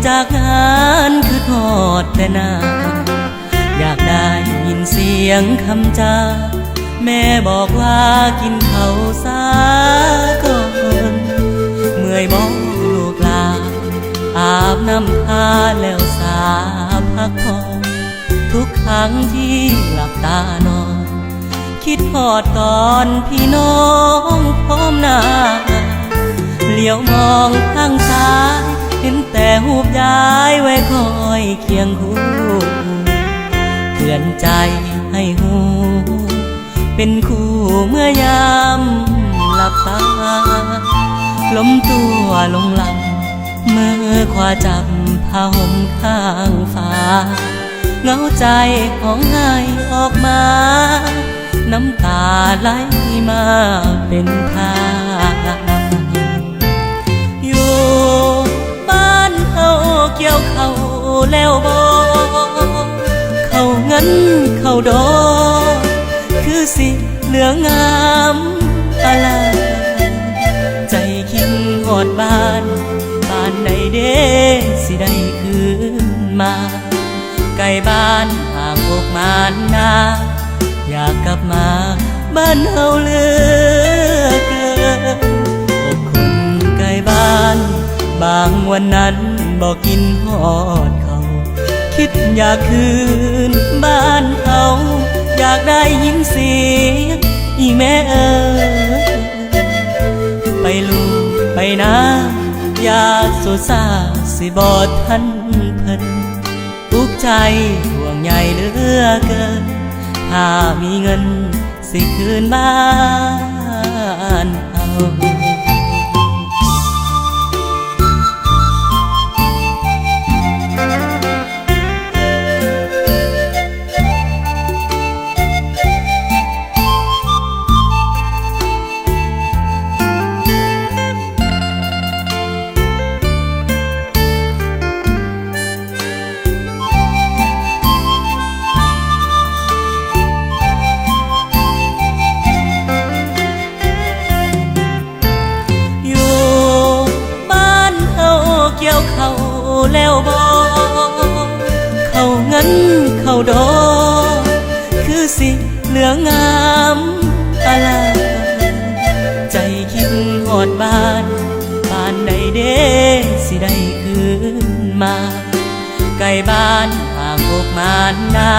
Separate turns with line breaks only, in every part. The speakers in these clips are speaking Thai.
จากงานคือทอดแต่หน้าอยากได้ยินเสียงคำจาแม่บอกว่ากินข้าวสาก่อนเมื่อยบอกลูกลาอาบน้ำทาแล้วสาพักผ่อนทุกครั้งที่หลับตานอนคิดทอดตอนพี่น้องพร้อมหน้าเหลียวมองข้างซ้ายเห็นแต่หูบย้ายไว้คอยเคียงคู่เตือนใจให้หูเป็นคู่เมื่อยามหลับตาล้มตัวลงหลังมือขวาจับผ้าห่มข้างฟ้าเงาใจของไห้ออกมาน้ำตาไหลมาเป็นทางอยู่บ้านเขาเกี่ยวเขาแล้วบ่เขาเงินเขาดอกคือสิเหลืองงามอะไรใจคิดหอดบ้านใดเด้สิได้คืนมาไกลบ้านห่างอกมานนาอยากกลับมาบ้านเฮาเหลือเกินอกคนไกลบ้านบางวันนั้นบอกกินหอดเขาคิดอยากคืนบ้านเขาอยากได้ยินเสียงอีแม่เอ๋ยไปลูกไปนะอยากสุสาสิบอดทันเพิ่นทุกใจห่วงใยเหลือเกินถ้ามีเงินสิคืนบ้านเอาเขาแล้วบ่เขาเงินเขาดอกคือสิเหลืองงามอะไรใจคิดหอดบ้านใดเด้สิได้คืนมาไกลบ้านห่างอกมานนา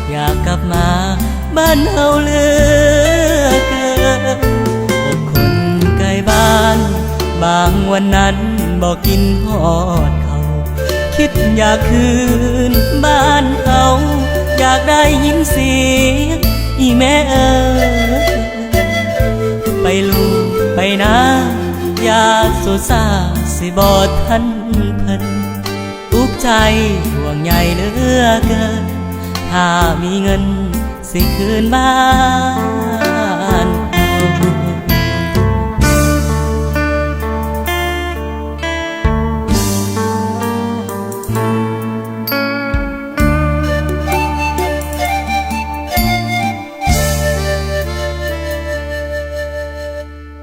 อยากกลับมาบ้านเฮาเหลือเกินอกคนไกลบ้านบางวันนั้นบอกกินหอดเขาคิดอยากคืนบ้านเขาอยากได้ยินเสียงอีแม่เอ๋ยไปลูกไปนะอยากสุสาสิบอดทันเพิ่นทุกใจห่วงใยเหลือเกินถ้ามีเงินสิคืนบ้าน